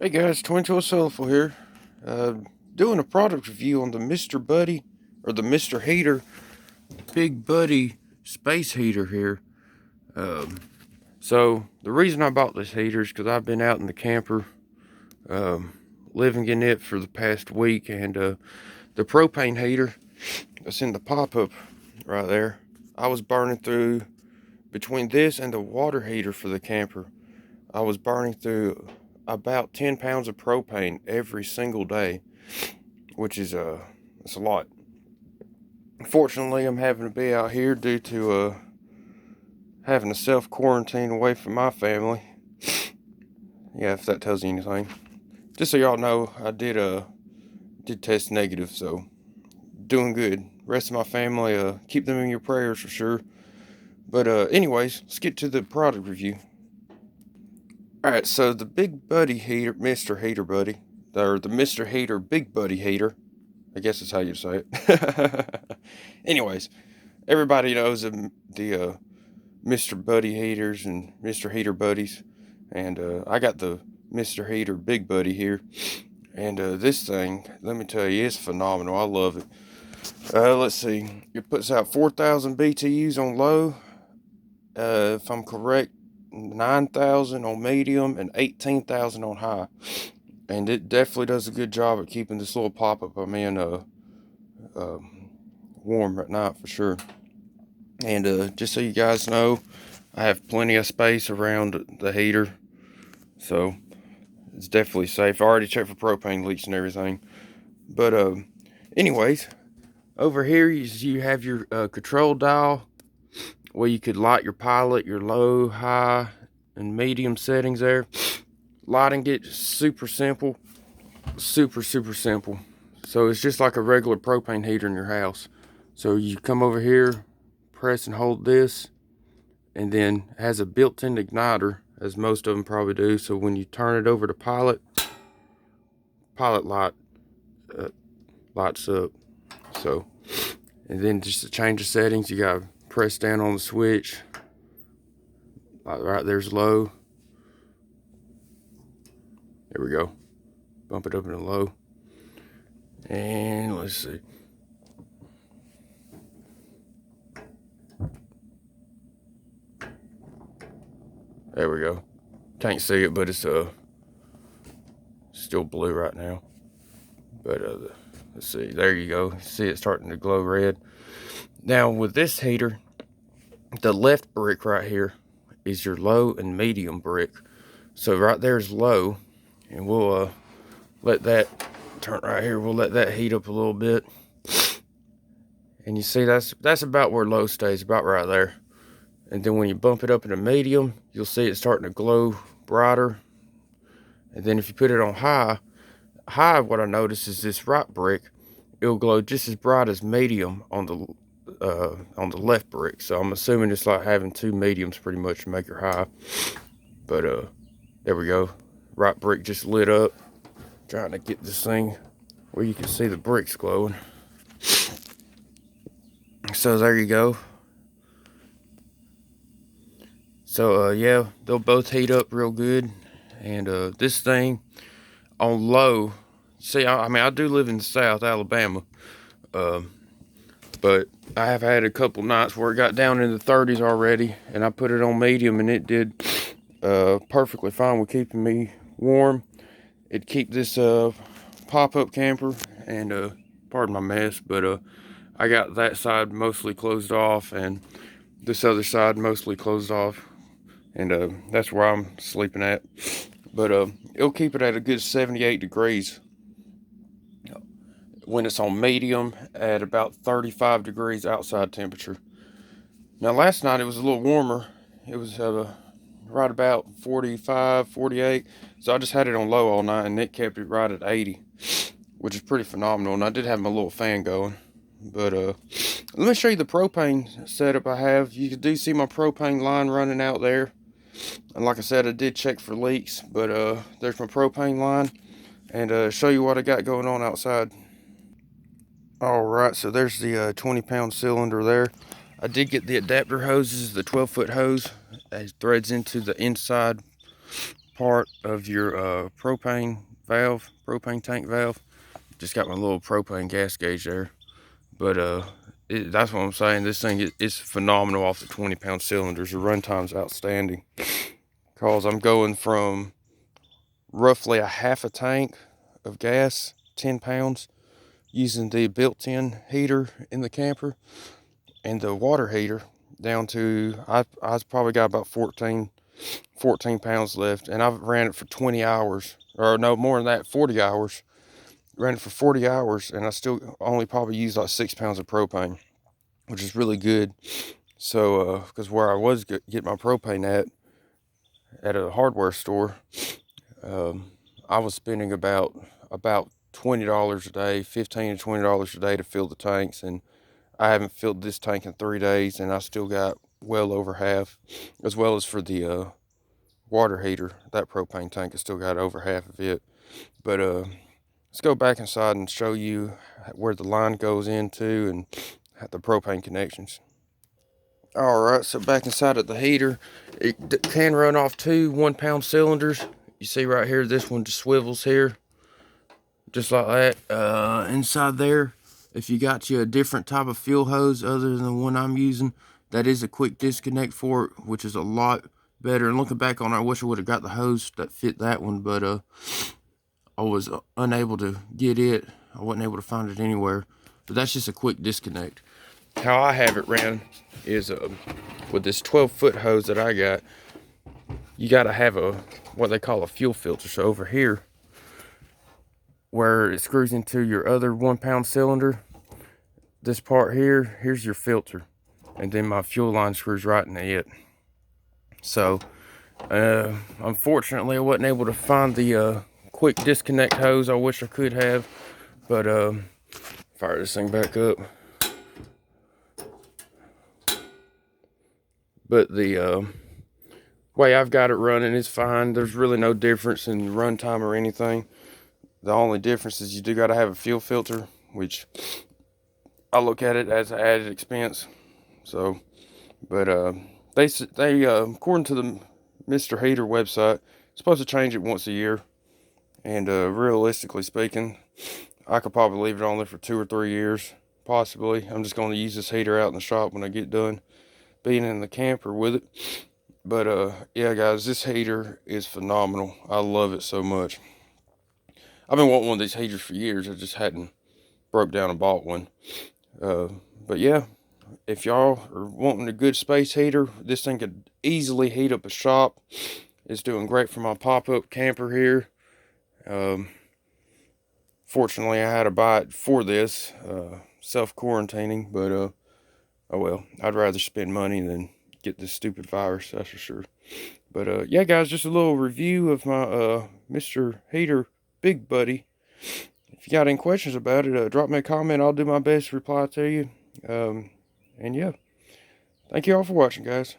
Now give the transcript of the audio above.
Hey guys, Twin Tool Soulful here. Uh, Doing a product review on the Mr. Buddy, or the Mr. Heater Big Buddy Space Heater here. So, the reason I bought this heater is because I've been out in the camper, living in it for the past week, and the propane heater that's in the pop-up right there, I was burning through, between this and the water heater for the camper, I was burning through about 10 pounds of propane every single day, which is it's a lot. Fortunately, I'm having to be out here due to having to self-quarantine away from my family. Yeah, if that tells you anything. Just so y'all know, I did test negative, so doing good. Rest of my family, keep them in your prayers for sure. But anyways, let's get to the product review. Alright, so the Big Buddy Heater, Mr. Heater Buddy, or the Mr. Heater Big Buddy Heater, I guess that's how you say it. Anyways, everybody knows the Mr. Buddy Heaters and Mr. Heater Buddies, and I got the Mr. Heater Big Buddy here, and this thing, let me tell you, it's phenomenal. I love it. Let's see, it puts out 4,000 BTUs on low, if I'm correct, 9,000 on medium and 18,000 on high, and it definitely does a good job at keeping this little pop-up I'm in warm at night for sure. And just so you guys know, I have plenty of space around the heater, so it's definitely safe. I already checked for propane leaks and everything. But anyways, over here you have your control dial, where you could light your pilot, your low, high, and medium settings there. Lighting it super simple. Super simple. So it's just like a regular propane heater in your house. So you come over here, press and hold this, and then it has a built-in igniter, as most of them probably do. So when you turn it over to pilot light lights up. So, and then just to change the settings, you gotta press down on the switch. Right there's low. There we go. Bump it up into low. And let's see. There we go. Can't see it, but it's still blue right now. But let's see. There you go. See it starting to glow red. Now with this heater, the left brick right here is your low and medium brick. So right there is low, and we'll let that turn right here. We'll let that heat up a little bit, and you see that's about where low stays, about right there. And then when you bump it up into medium, you'll see it starting to glow brighter. And then if you put it on high, what I notice is this right brick, it'll glow just as bright as medium on the left brick. So I'm assuming it's like having two mediums pretty much to make your high. But there we go. Right brick just lit up. Trying to get this thing where you can see the bricks glowing. So there you go. So yeah, they'll both heat up real good. And this thing on low, see, I mean, I do live in South Alabama, but I have had a couple nights where it got down in the 30s already, and I put it on medium, and it did perfectly fine with keeping me warm. It'd keep this pop-up camper, and pardon my mess, but I got that side mostly closed off, and this other side mostly closed off, and that's where I'm sleeping at. But it'll keep it at a good 78 degrees when it's on medium, at about 35 degrees outside temperature. Now last night it was a little warmer. It was right about 45, 48. So I just had it on low all night, and it kept it right at 80, which is pretty phenomenal. And I did have my little fan going. But let me show you the propane setup I have. You do see my propane line running out there. And like I said, I did check for leaks, but there's my propane line, and show you what I got going on outside. Alright, so there's the 20-pound cylinder there. I did get the adapter hoses, the 12-foot hose. It threads into the inside part of your propane valve, propane tank valve. Just got my little propane gas gauge there. But that's what I'm saying. This thing is phenomenal off the 20-pound cylinders. The runtime's outstanding. Because I'm going from roughly a half a tank of gas, 10 pounds, using the built-in heater in the camper and the water heater, down to, I probably got about 14 pounds left, and I've ran it for 20 hours, or no, more than that, 40 hours. Ran it for 40 hours, and I still only probably used like 6 pounds of propane, which is really good. So, because where I was getting my propane at a hardware store, I was spending about $20 a day, $15 to $20 a day to fill the tanks, and I haven't filled this tank in 3 days, and I still got well over half, as well as for the water heater. That propane tank has still got over half of it. But let's go back inside and show you where the line goes into and the propane connections. Alright, so back inside of the heater, it can run off two 1-pound cylinders. You see right here, this one just swivels here, just like that. Inside there, if you got you a different type of fuel hose other than the one I'm using, that is a quick disconnect for it, which is a lot better. And looking back on it, I wish I would have got the hose that fit that one, but I was unable to get it. I wasn't able to find it anywhere. But that's just a quick disconnect. How I have it ran is with this 12-foot hose that I got, you got to have what they call a fuel filter. So over here, where it screws into your other 1-pound cylinder, this part here, here's your filter. And then my fuel line screws right into it. So, unfortunately, I wasn't able to find the quick disconnect hose. I wish I could have. But, fire this thing back up. But the way I've got it running is fine. There's really no difference in runtime or anything. The only difference is you do got to have a fuel filter, which I look at it as an added expense. So, but they according to the Mr. Heater website, supposed to change it once a year. And realistically speaking, I could probably leave it on there for 2 or 3 years, possibly. I'm just going to use this heater out in the shop when I get done being in the camper with it. But yeah, guys, this heater is phenomenal. I love it so much. I've been wanting one of these heaters for years. I just hadn't broke down and bought one. But yeah, if y'all are wanting a good space heater, this thing could easily heat up a shop. It's doing great for my pop-up camper here. Fortunately, I had to buy it for this, self-quarantining, but oh well, I'd rather spend money than get this stupid virus, that's for sure. But yeah, guys, just a little review of my Mr. Heater Big Buddy. If you got any questions about it, drop me a comment. I'll do my best to reply to you. And yeah, thank you all for watching, guys.